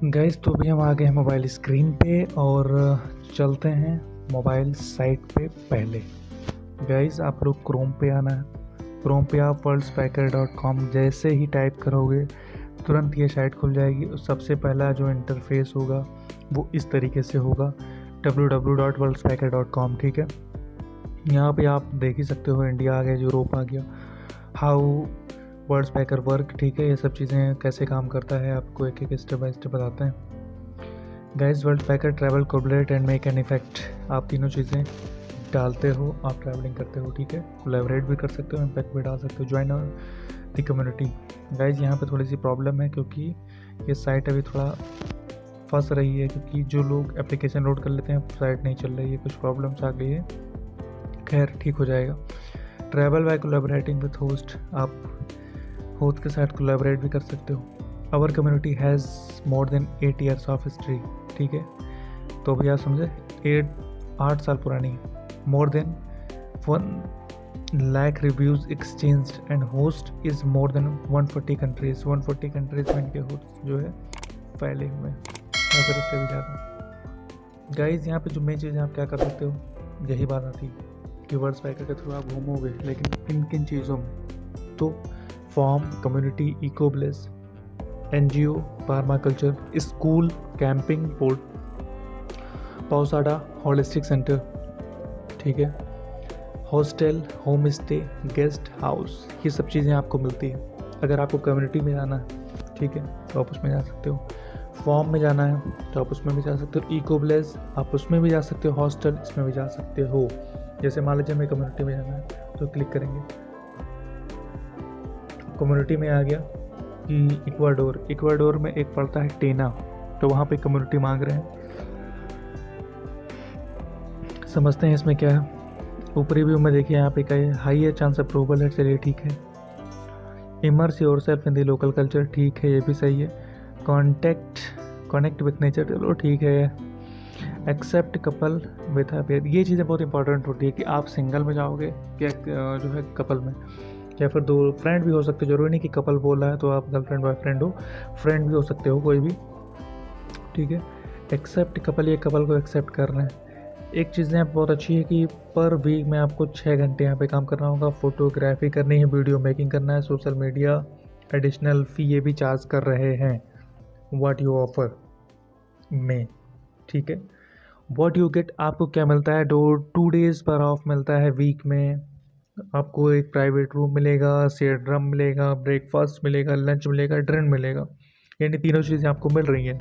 Guys तो अभी हम आ गए हैं मोबाइल स्क्रीन पे और चलते हैं मोबाइल साइट पे। पहले गाइस आप लोग क्रोम पे आना है। क्रोम पे आप worldpacker.com जैसे ही टाइप करोगे तुरंत ये साइट खुल जाएगी। और सबसे पहला जो इंटरफेस होगा वो इस तरीके से होगा www.worldpacker.com। ठीक है, यहाँ पे आप देख ही सकते हो इंडिया आ गया, यूरोप आ गया, हाउ वर्ड्स पैकर वर्क। ठीक है, ये सब चीज़ें कैसे काम करता है आपको एक एक स्टेप बाय स्टेप बताते हैं। Guys world packer travel collaborate and make an effect, आप तीनों चीज़ें डालते हो, आप ट्रैवलिंग करते हो। ठीक है, कोलैबोरेट भी कर सकते हो, इम्पैक्ट भी डाल सकते हो, ज्वाइन द कम्युनिटी। गाइस यहाँ पे थोड़ी सी प्रॉब्लम है क्योंकि ये साइट अभी थोड़ा फंस रही है, क्योंकि जो लोग एप्लीकेशन लोड कर लेते हैं साइट नहीं चल रही है, कुछ प्रॉब्लम्स आ गई है। खैर ठीक हो जाएगा। Travel by collaborating with host, आप होस्ट के साथ कोलैबोरेट भी कर सकते हो। Our community has more than 8 years of history. ठीक है, तो भैया समझे 8 साल पुरानी है। More than 1 lakh reviews exchanged and host is more than 140 countries. 140 countries में इनके होस्ट जो है फैले हुए हैं, या फिर इससे भी ज़्यादा। गाइज यहाँ पे जो मेन चीज़ है आप क्या कर सकते हो, यही बात आती है कि वर्ड्स पैकर के थ्रू आप घूमोगे, लेकिन किन किन चीज़ों में, तो farm, community, eco place, NGO, permaculture, school, camping port, पौसाडा, होलिस्टिक सेंटर। ठीक है, hostel, home stay, guest house, ये सब चीज़ें आपको मिलती है। अगर आपको कम्युनिटी में जाना है, ठीक है, तो आप उसमें जा सकते हो। फॉर्म में जाना है तो आप उसमें भी जा सकते हो। इको ब्लेस आप उसमें भी जा सकते हो। हॉस्टल इसमें भी जा सकते हो। जैसे मान लीजिए हमें कम्युनिटी में जाना है तो क्लिक करेंगे, कम्युनिटी में आ गया कि इक्वाडोर में एक पड़ता है टेना, तो वहाँ पे कम्युनिटी मांग रहे हैं। समझते हैं इसमें क्या है। ऊपरी व्यू में देखिए यहाँ पे क्या है, हाई है चांस अप्रूवल है, चलिए ठीक है। Immerse yourself in the local culture, ठीक है, ये भी सही है। कनेक्ट विथ नेचर, चलो ठीक है। एक्सेप्ट कपल विथ अफेयर, ये चीज़ें बहुत इंपॉर्टेंट होती है कि आप सिंगल में जाओगे क्या जो है कपल में, या फिर 2 फ्रेंड भी हो सकते, जरूरी नहीं कि कपल बोला है तो आप गर्लफ्रेंड बॉयफ्रेंड हो, फ्रेंड भी हो सकते हो कोई भी। ठीक है, एक्सेप्ट कपल, ये कपल को एक्सेप्ट कर रहे हैं। एक चीज़ यहाँ बहुत अच्छी है कि पर वीक में आपको 6 घंटे यहाँ पे काम करना होगा। फोटोग्राफी करनी है, वीडियो मेकिंग करना है, सोशल मीडिया, एडिशनल फ़ी ये भी चार्ज कर रहे हैं व्हाट यू ऑफर में। ठीक है, व्हाट यू गेट, आपको क्या मिलता है, 2 days पर ऑफ मिलता है वीक में। आपको एक प्राइवेट रूम मिलेगा, शेयर ड्रम मिलेगा, ब्रेकफास्ट मिलेगा, लंच मिलेगा, डिनर मिलेगा। यानी तीनों चीज़ें आपको मिल रही हैं,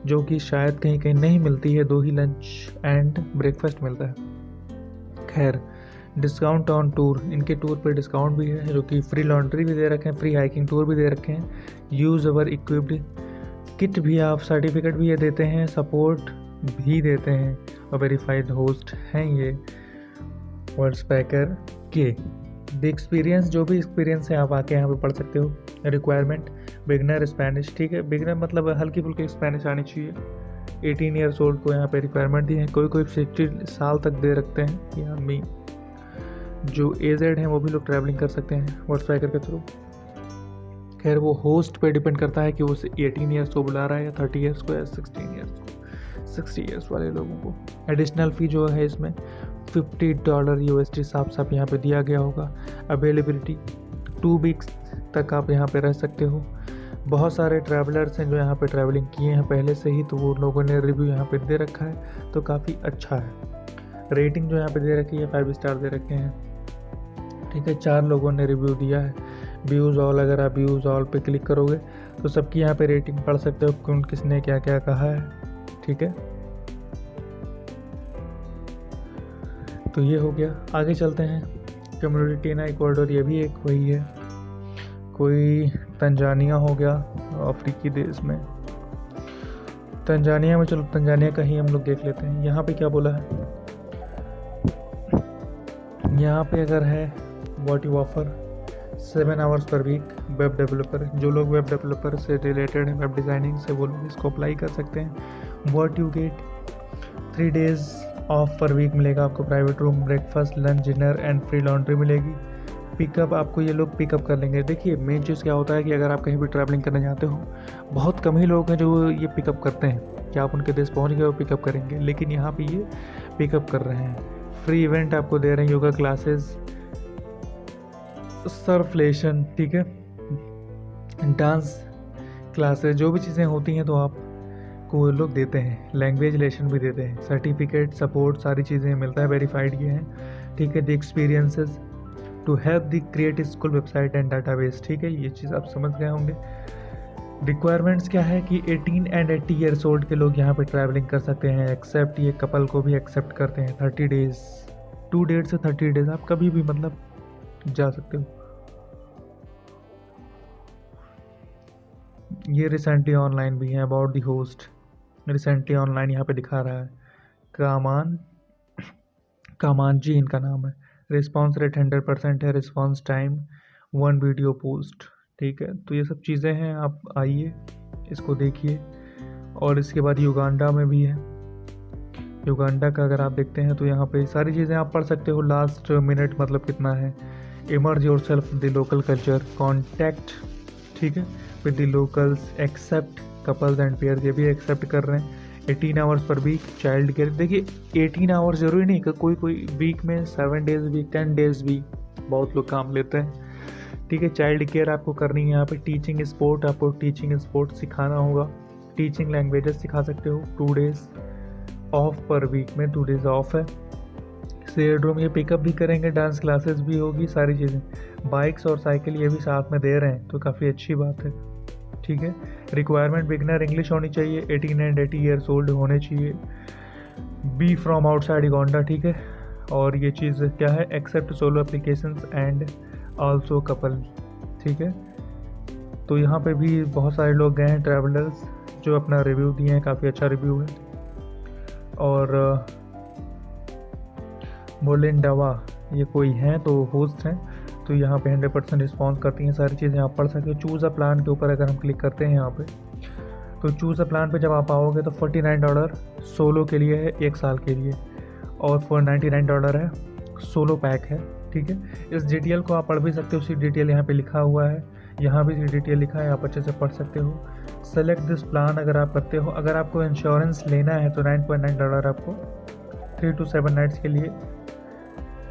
जो कि शायद कहीं कहीं नहीं मिलती है। 2 ही लंच एंड ब्रेकफास्ट मिलता है। खैर, डिस्काउंट ऑन टूर, इनके टूर पे डिस्काउंट भी है, जो कि फ्री लॉन्ड्री भी दे रखे हैं, फ्री हाइकिंग टूर भी दे रखे हैं, यूज़ अवर इक्विप्ड किट भी, आप सर्टिफिकेट भी ये देते हैं, सपोर्ट भी देते हैं, और वेरीफाइड होस्ट हैं ये वर्ड्स पैकर के। द एक्सपीरियंस, जो भी एक्सपीरियंस है आप आके यहाँ पे पढ़ सकते हो। रिक्वायरमेंट, बिगनर स्पेनिश, ठीक है, बिगनर मतलब हल्की फुल्की स्पेनिश आनी चाहिए। 18 years ओल्ड को यहाँ पे रिक्वायरमेंट दी है। कोई 60 साल तक दे रखते हैं या मी, जो एजेड हैं वो भी लोग ट्रैवलिंग कर सकते हैं वर्ड्स पैकर के थ्रू। खैर वो होस्ट पे डिपेंड करता है कि वो 18 years को बुला रहा है या 30 years को या 16 years को, 60 years वाले लोगों को। एडिशनल फ़ी जो है इसमें $50 USD साफ यहाँ पे दिया गया होगा। अवेलेबिलिटी 2 weeks तक आप यहाँ पे रह सकते हो। बहुत सारे ट्रैवलर्स हैं जो यहाँ पे ट्रैवलिंग किए हैं पहले से ही, तो वो लोगों ने रिव्यू यहाँ पे दे रखा है, तो काफ़ी अच्छा है। रेटिंग जो यहाँ पे दे रखी है 5 स्टार दे रखे हैं। ठीक है, 4 लोगों ने रिव्यू दिया है। व्यूज़ ऑल, अगर आप व्यूज़ ऑल पे क्लिक करोगे तो सबकी यहाँ पे रेटिंग पढ़ सकते हो, कौन किसने क्या क्या कहा है। ठीक है, तो ये हो गया। आगे चलते हैं। कम्युनिटी टेना इक्वाडोर, ये भी एक वही है। कोई तंजानिया हो गया, अफ्रीकी देश में। तंजानिया में, चलो तंजानिया का ही हम लोग देख लेते हैं। यहाँ पे क्या बोला है, यहाँ पे अगर है what you offer 7 hours per week, web developer, जो लोग वेब डेवलपर से रिलेटेड हैं, वेब डिज़ाइनिंग से, वो लोग इसको अप्लाई कर सकते हैं। What you get 3 days off per week मिलेगा आपको, private room, breakfast, lunch, dinner and free laundry मिलेगी। पिकअप आपको ये लोग पिकअप कर लेंगे। देखिए मेन चीज़ क्या होता है कि अगर आप कहीं भी ट्रैवलिंग करने जाते हो, बहुत कम ही लोग हैं जो ये पिकअप करते हैं कि आप उनके देश पहुंच गए वो पिकअप करेंगे, लेकिन यहाँ पे ये पिकअप कर रहे हैं। फ्री इवेंट आपको दे रहे हैं, योगा क्लासेस, सर्फलेशन, ठीक है, डांस क्लासेस, जो भी चीज़ें होती हैं तो आपको वो लोग देते हैं। लैंग्वेज लेसन भी देते हैं, सर्टिफिकेट, सपोर्ट, सारी चीज़ें मिलता है, वेरीफाइड ये हैं, ठीक है। The experiences to help the create school website and database, ठीक है, ये चीज़ आप समझ गए होंगे। रिक्वायरमेंट्स क्या है कि 18 एंड 80 ईयर्स ओल्ड के लोग यहाँ पे ट्रैवलिंग कर सकते हैं, एक्सेप्ट ये कपल को भी एक्सेप्ट करते हैं। 30 डेज़, 2 डेट से 30 डेज़ आप कभी भी मतलब जा सकते हो। ये रिसेंटली ऑनलाइन भी है। About the host, recently online यहाँ पे दिखा रहा है। कामान जी इनका नाम है। रिस्पॉन्स रेट 100% है। रिस्पॉन्स टाइम 1 वीडियो पोस्ट, ठीक है। तो ये सब चीज़ें हैं, आप आइए इसको देखिए। और इसके बाद युगांडा में भी है। युगांडा का अगर आप देखते हैं तो यहाँ पे सारी चीज़ें आप पढ़ सकते हो। लास्ट मिनट मतलब कितना है, immerse yourself the local culture, contact, ठीक है, with the locals, accept couples and pair, ये भी एक्सेप्ट कर रहे हैं। 18 hours per week child care. देखिए 18 आवर्स ज़रूरी नहीं कि कोई वीक में 7 डेज वीक, 10 डेज वीक, बहुत लोग काम लेते हैं, ठीक है। चाइल्ड केयर आपको करनी है यहाँ पे। टीचिंग स्पोर्ट, आपको टीचिंग स्पोर्ट सिखाना होगा। टीचिंग लैंग्वेजेस सिखा सकते हो। 2 डेज ऑफ पर वीक में, 2 डेज ऑफ है। शेयर्ड रूम, ये पिकअप भी करेंगे, डांस क्लासेस भी होगी, सारी चीज़ें। बाइक्स और साइकिल ये भी साथ में दे रहे हैं, तो काफ़ी अच्छी बात है, ठीक है। रिक्वायरमेंट बिगनर इंग्लिश होनी चाहिए, 18 एंड 80 ईयर्स ओल्ड होने चाहिए, बी फ्रॉम आउटसाइड युगांडा, ठीक है। और ये चीज़ क्या है, accept solo applications and also couple, ठीक है। तो यहाँ पे भी बहुत सारे लोग गए हैं ट्रैवलर्स जो अपना रिव्यू दिए हैं, काफ़ी अच्छा रिव्यू है। और मोलिंडावा ये कोई हैं तो होस्ट हैं, तो यहाँ पे 100% रिस्पॉन्स करती हैं, सारी चीज़ें आप पढ़ सकते हो। चूज़ अ प्लान के ऊपर अगर हम क्लिक करते हैं यहाँ पे, तो चूज़ अ प्लान पे जब आप आओगे तो $49 सोलो के लिए है 1 साल के लिए, और $499 है सोलो पैक है, ठीक है। इस डिटेल को आप पढ़ भी सकते हो, उसी डिटेल यहाँ पे लिखा हुआ है, यहाँ भी डिटेल लिखा है, आप अच्छे से पढ़ सकते हो। सेलेक्ट दिस प्लान अगर आप करते हो, अगर आपको इंश्योरेंस लेना है तो $9.9 आपको 3 to 7 नाइट्स के लिए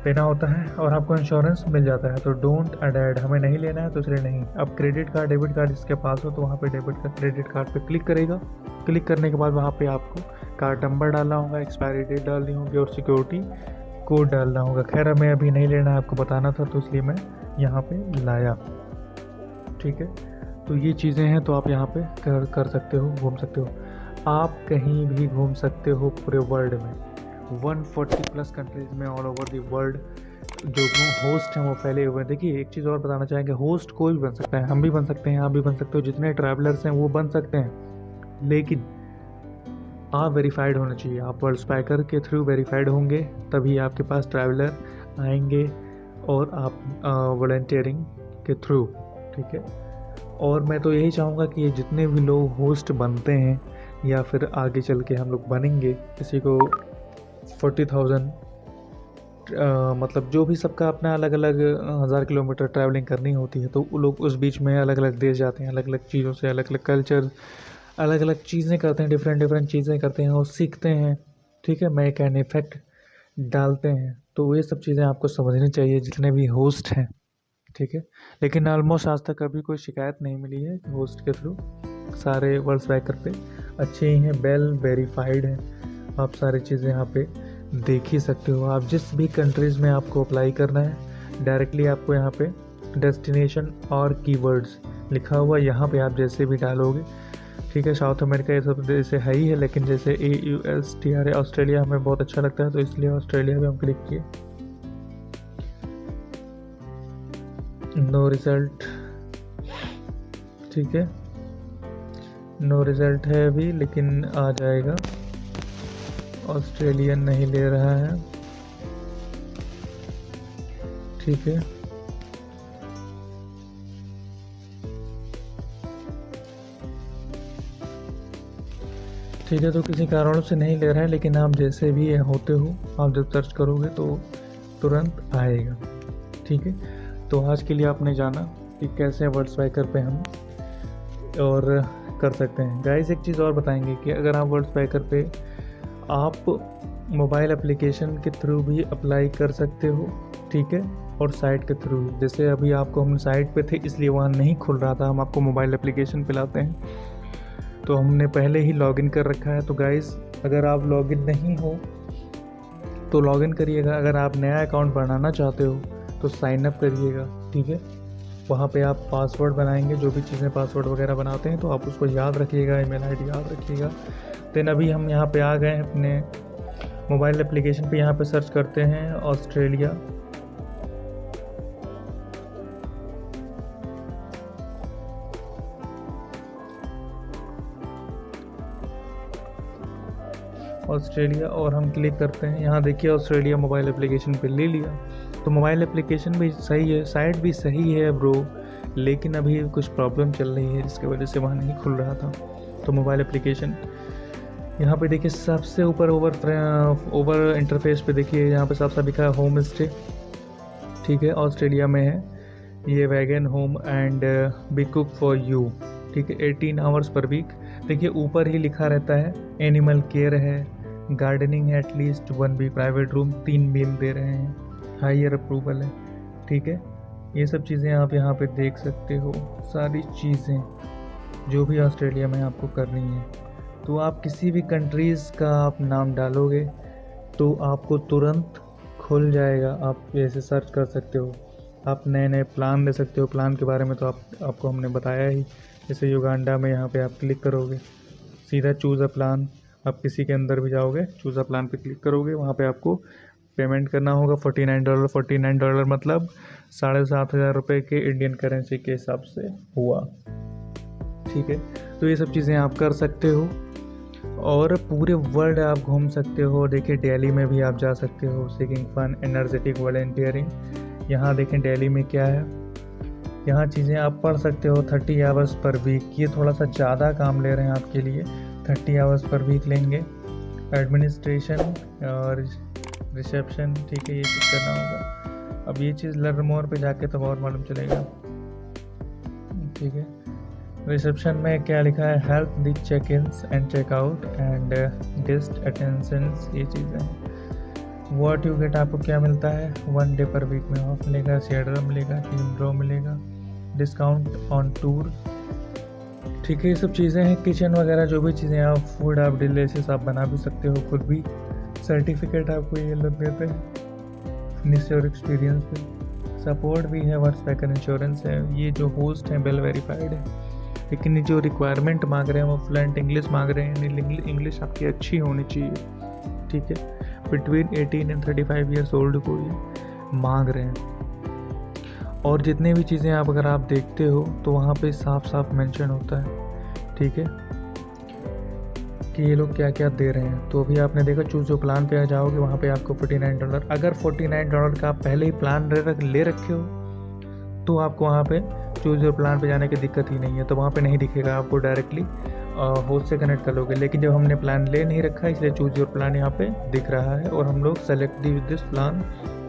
देना होता है, और आपको इंश्योरेंस मिल जाता है। तो डोंट अडेड, हमें नहीं लेना है तो इसलिए नहीं। अब क्रेडिट कार्ड, डेबिट कार्ड जिसके पास हो तो वहाँ पे डेबिट का क्रेडिट कार्ड पे क्लिक करेगा। क्लिक करने के बाद वहाँ पे आपको कार्ड नंबर डालना होगा, एक्सपायरी डेट डालनी होगी और सिक्योरिटी कोड डालना होगा। खैर हमें अभी नहीं लेना है, आपको बताना था तो इसलिए मैं यहाँ पे लाया, ठीक है। तो ये चीज़ें हैं, तो आप यहाँ पे कर सकते हो, घूम सकते हो। आप कहीं भी घूम सकते हो पूरे वर्ल्ड में, 140+ कंट्रीज़ में ऑल ओवर दी वर्ल्ड। जो होस्ट हैं वो फैले हुए हैं। देखिए एक चीज़ और बताना चाहेंगे, होस्ट कोई भी बन सकता है, हम भी बन सकते हैं, आप भी बन सकते हो, जितने ट्रैवलर्स हैं वो बन सकते हैं, लेकिन आप वेरीफाइड होना चाहिए। आप वर्ल्ड स्पाइकर के थ्रू वेरीफाइड होंगे, तभी आपके पास ट्रैवलर आएंगे, और आप वॉलंटियरिंग के थ्रू, ठीक है। और मैं तो यही चाहूँगा कि ये जितने भी लोग होस्ट बनते हैं या फिर आगे चल के हम लोग बनेंगे, किसी को 40,000 मतलब जो भी सबका अपना अलग अलग 1000 किलोमीटर ट्रैवलिंग करनी होती है, तो वो लोग उस बीच में अलग अलग देश जाते हैं, अलग अलग चीज़ों से, अलग अलग कल्चर, अलग अलग चीज़ें करते हैं, डिफरेंट चीज़ें करते हैं और सीखते हैं, ठीक है। मेक एन इफेक्ट डालते हैं। तो ये सब चीज़ें आपको समझनी चाहिए जितने भी होस्ट हैं, ठीक है। लेकिन ऑलमोस्ट आज तक अभी कोई शिकायत नहीं मिली है होस्ट के थ्रू, सारे वर्ल्ड स्पाइकर पे अच्छे ही हैं, वेल वेरीफाइड हैं। आप सारी चीज़ें यहाँ पे देख ही सकते हो। आप जिस भी कंट्रीज़ में आपको अप्लाई करना है, डायरेक्टली आपको यहाँ पे डेस्टिनेशन और कीवर्ड्स लिखा हुआ, यहाँ पे आप जैसे भी डालोगे, ठीक है। साउथ अमेरिका ये सब जैसे है ही है, लेकिन जैसे AUSTRA ऑस्ट्रेलिया हमें बहुत अच्छा लगता है, तो इसलिए ऑस्ट्रेलिया में हम क्लिक किए। नो रिज़ल्ट, ठीक है, नो रिज़ल्ट है अभी, लेकिन आ जाएगा। ऑस्ट्रेलियन नहीं ले रहा है, ठीक है। ठीक है, तो किसी कारणों से नहीं ले रहा है, लेकिन आप जैसे भी होते हो, आप जब सर्च करोगे तो तुरंत आएगा, ठीक है। तो आज के लिए आपने जाना कि कैसे वर्ड्सपेकर पे हम और कर सकते हैं। गाइस एक चीज़ और बताएंगे कि अगर आप वर्ड्सपेकर पे आप मोबाइल एप्लीकेशन के थ्रू भी अप्लाई कर सकते हो, ठीक है, और साइट के थ्रू। जैसे अभी आपको हम साइट पे थे इसलिए वहाँ नहीं खुल रहा था, हम आपको मोबाइल एप्लीकेशन पे लाते हैं तो हमने पहले ही लॉगिन कर रखा है। तो गाइस अगर आप लॉगिन नहीं हो तो लॉगिन करिएगा। अगर आप नया अकाउंट बनाना चाहते हो तो साइन अप करिएगा, ठीक है। वहाँ पे आप पासवर्ड बनाएंगे, जो भी चीज़ें पासवर्ड वगैरह बनाते हैं तो आप उसको याद रखिएगा, ईमेल आईडी याद रखिएगा। देन अभी हम यहाँ पे आ गए हैं अपने मोबाइल एप्लीकेशन पे। यहाँ पे सर्च करते हैं ऑस्ट्रेलिया। ऑस्ट्रेलिया और हम क्लिक करते हैं। यहाँ देखिए ऑस्ट्रेलिया मोबाइल एप्लीकेशन पे ले लिया। तो मोबाइल एप्लीकेशन भी सही है, साइट भी सही है ब्रो, लेकिन अभी कुछ प्रॉब्लम चल रही है जिसकी वजह से वहाँ नहीं खुल रहा था। तो मोबाइल एप्लीकेशन यहाँ पे देखिए सबसे ऊपर ओवर इंटरफेस पे देखिए यहाँ पे साफ साफ लिखा है होम स्टे, ठीक है, ऑस्ट्रेलिया में है ये। Vegan home and be cook for you, ठीक है, 18 आवर्स पर वीक। देखिए ऊपर ही लिखा रहता है एनिमल केयर है, गार्डनिंग है, एटलीस्ट 1 वीक, प्राइवेट रूम, 3 मील दे रहे हैं, हायर अप्रूवल है, ठीक है। ये सब चीज़ें आप यहाँ पे देख सकते हो, सारी चीज़ें जो भी ऑस्ट्रेलिया में आपको करनी है। तो आप किसी भी कंट्रीज़ का आप नाम डालोगे तो आपको तुरंत खुल जाएगा। आप ऐसे सर्च कर सकते हो, आप नए नए प्लान ले सकते हो। प्लान के बारे में तो आपको हमने बताया ही। जैसे युगांडा में यहाँ पे आप क्लिक करोगे, सीधा चूज़ अ प्लान, आप किसी के अंदर भी जाओगे, चूज़ अ प्लान पे क्लिक करोगे, वहाँ पे आपको पेमेंट करना होगा $49। $49 मतलब 7,500 रुपये के इंडियन करेंसी के हिसाब से हुआ, ठीक है। तो ये सब चीज़ें आप कर सकते हो और पूरे वर्ल्ड आप घूम सकते हो। देखिए दिल्ली में भी आप जा सकते हो, सीकिंग फन, एनर्जेटिक, वॉलंटियरिंग। यहाँ देखें दिल्ली में क्या है, यहाँ चीज़ें आप पढ़ सकते हो। 30 आवर्स पर वीक, ये थोड़ा सा ज़्यादा काम ले रहे हैं आपके लिए, 30 आवर्स पर वीक लेंगे। एडमिनिस्ट्रेशन और रिसेप्शन, ठीक है, ये चीज़ करना होगा। अब ये चीज़ लर्न मोर पे जाके तब और मालूम चलेगा, ठीक है। रिसेप्शन में क्या लिखा है, help the check ins and check out and guest attentions, ये चीज़ें। व्हाट यू गेट, आपको क्या मिलता है, 1 डे पर वीक में ऑफ मिलेगा, शेयर मिलेगा, टीम ड्रॉ मिलेगा, डिस्काउंट ऑन टूर, ठीक है। ये सब चीज़ें हैं। किचन वगैरह जो भी चीज़ें आप फूड आप डिलीशियस आप बना भी सकते हो खुद भी। सर्टिफिकेट आपको ये लोग देते हैं, फिनिश योर एक्सपीरियंस पे। सपोर्ट भी है, वर्ड्सपेकर इंश्योरेंस है, ये जो होस्ट हैं वेल वेरीफाइड है। लेकिन ये जो रिक्वायरमेंट मांग रहे हैं वो फ्लुएंट इंग्लिश मांग रहे हैं, इंग्लिश आपकी अच्छी होनी चाहिए, ठीक है। बिटवीन 18 एंड 35 ईयर्स ओल्ड को ये मांग रहे हैं। और जितने भी चीज़ें आप अगर आप देखते हो तो वहाँ पे साफ साफ मेंशन होता है, ठीक है, कि ये लोग क्या क्या दे रहे हैं। तो अभी आपने देखा चूज़ जो प्लान पे आ जाओगे, वहाँ पे आपको $49। अगर $49 का आप पहले ही प्लान ले रखे हो तो आपको वहाँ पे चूज़ योर प्लान पे जाने की दिक्कत ही नहीं है। तो वहाँ पे नहीं दिखेगा आपको, डायरेक्टली होस्ट से कनेक्ट कर लोगे। लेकिन जब हमने प्लान ले नहीं रखा है इसलिए चूज़ योर प्लान यहाँ पे दिख रहा है और हम लोग सेलेक्ट दिस प्लान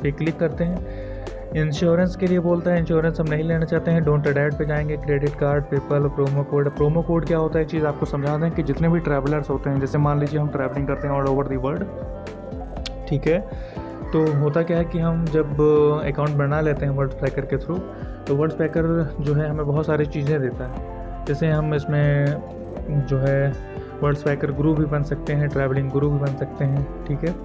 पे क्लिक करते हैं। इंश्योरेंस के लिए बोलता है, इंश्योरेंस हम नहीं लेना चाहते हैं, डोंट अडेप्ट पे जाएंगे। Credit card, PayPal, promo code. Promo code क्या होता है, एक चीज़ आपको समझा दें कि जितने भी ट्रैवलर्स होते हैं, जैसे मान लीजिए हम ट्रैवलिंग करते हैं ऑल ओवर दी वर्ल्ड, ठीक है, तो होता क्या है कि हम जब अकाउंट बना लेते हैं वर्ड्सपेकर के थ्रू, तो वर्ड्सपेकर जो है हमें बहुत सारी चीज़ें देता है। जैसे हम इसमें जो है वर्ड्सपेकर गुरु भी बन सकते हैं, ट्रैवलिंग गुरु भी बन सकते हैं, ठीक है।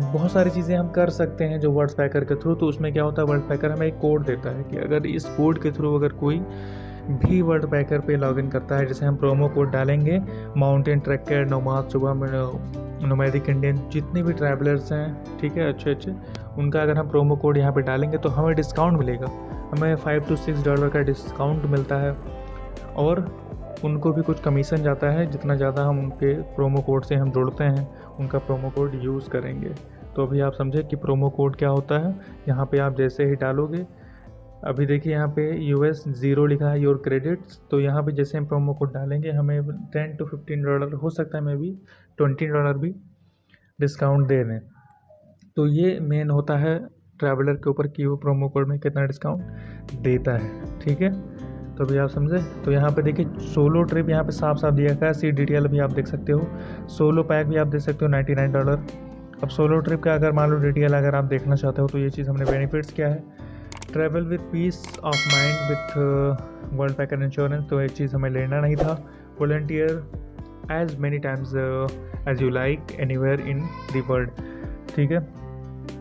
बहुत सारी चीज़ें हम कर सकते हैं जो वर्ड्सपेकर के थ्रू। तो उसमें क्या होता है, वर्ड्सपेकर हमें एक कोड देता है कि अगर इस कोड के थ्रू अगर कोई भी वर्ड्सपेकर पे लॉगिन करता है, जैसे हम प्रोमो कोड डालेंगे, माउंटेन ट्रैकर, नोमाद, सुबह में नोमैडिक इंडियन, जितने भी ट्रैवलर्स हैं, ठीक है, अच्छे अच्छे, उनका अगर हम प्रोमो कोड यहाँ पे डालेंगे तो हमें डिस्काउंट मिलेगा। हमें $5 to $6 का डिस्काउंट मिलता है और उनको भी कुछ कमीशन जाता है। जितना ज़्यादा हम उनके प्रोमो कोड से हम जुड़ते हैं उनका प्रोमो कोड यूज़ करेंगे। तो अभी आप समझे कि प्रोमो कोड क्या होता है। यहाँ पे आप जैसे ही डालोगे, अभी देखिए यहाँ पे US 0 लिखा है, योर क्रेडिट्स। तो यहाँ पे जैसे हम प्रोमो कोड डालेंगे हमें $10 to $15, हो सकता है, मे भी $20 भी डिस्काउंट दे दें। तो ये मेन होता है ट्रैवलर के ऊपर कि वो प्रोमो कोड में कितना डिस्काउंट देता है। ठीक है, तो अभी आप समझे। तो यहाँ पे देखिए सोलो ट्रिप यहाँ पे साफ साफ दिया गया है, सी डिटेल भी आप देख सकते हो, सोलो पैक भी आप देख सकते हो $99। अब सोलो ट्रिप का अगर मान लो डिटेल अगर आप देखना चाहते हो तो ये चीज़ हमने बेनिफिट्स क्या है, travel with peace of mind with world packer insurance, तो एक चीज़ हमें लेना नहीं था। Volunteer as many times as you like anywhere in the world. ठीक है,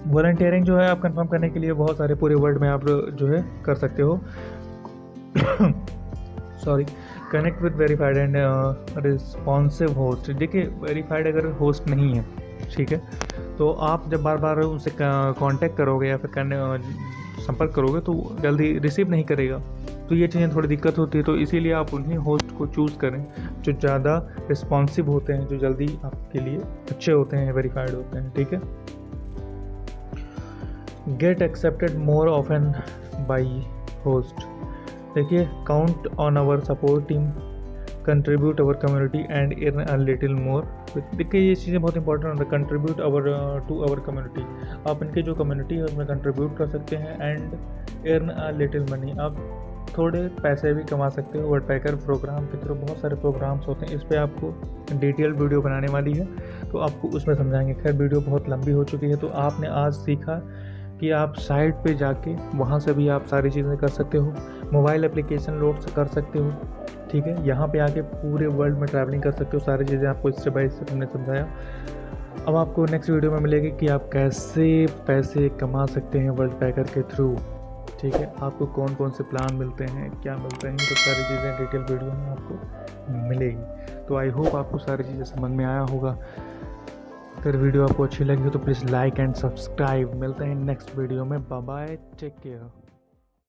वॉलंटियरिंग जो है आप कंफर्म करने के लिए बहुत सारे पूरे वर्ल्ड में आप जो है कर सकते हो। Sorry, connect with verified and responsive host. देखिए वेरीफाइड अगर होस्ट नहीं है, ठीक है, तो आप जब बार बार उनसे कांटेक्ट करोगे या फिर संपर्क करोगे तो जल्दी रिसीव नहीं करेगा, तो ये चीज़ें थोड़ी दिक्कत होती है। तो इसीलिए आप उन्हीं होस्ट को चूज़ करें जो ज़्यादा रिस्पॉन्सिव होते हैं, जो जल्दी आपके लिए अच्छे होते हैं, वेरीफाइड होते हैं। ठीक है, get accepted more often by host. देखिए count on our support team, contribute our community and earn a little more. देखिए ये चीज़ें बहुत इंपॉर्टेंट होता है, कंट्रीब्यूट टू आवर कम्युनिटी। आप इनकी जो कम्युनिटी है उसमें कंट्रीब्यूट कर सकते हैं and earn a little money, आप थोड़े पैसे भी कमा सकते हो। वर्ल्ड पैकर प्रोग्राम के थ्रू बहुत सारे प्रोग्राम्स होते हैं, इस पर आपको डिटेल वीडियो बनाने वाली है तो आपको उसमें समझाएंगे। खैर वीडियो बहुत लंबी हो चुकी है, तो आपने आज सीखा कि आप साइट पे जाके वहाँ से भी आप सारी चीज़ें कर सकते हो, मोबाइल एप्लीकेशन लोड कर सकते हो। ठीक है, यहाँ पे आके पूरे वर्ल्ड में ट्रैवलिंग कर सकते हो, सारी चीज़ें आपको स्टेप बाय स्टेप हमने समझाया। अब आपको नेक्स्ट वीडियो में मिलेगी कि आप कैसे पैसे कमा सकते हैं वर्ल्ड पैकर के थ्रू। ठीक है, आपको कौन कौन से प्लान मिलते हैं, क्या मिलते हैं, तो सारी चीज़ें डिटेल वीडियो में आपको मिलेगी। तो आई होप आपको सारी चीज़ें समझ में आया होगा। अगर वीडियो आपको अच्छी लगी हो तो प्लीज़ लाइक एंड सब्सक्राइब। मिलते हैं नेक्स्ट वीडियो में, बाय बाय, टेक केयर।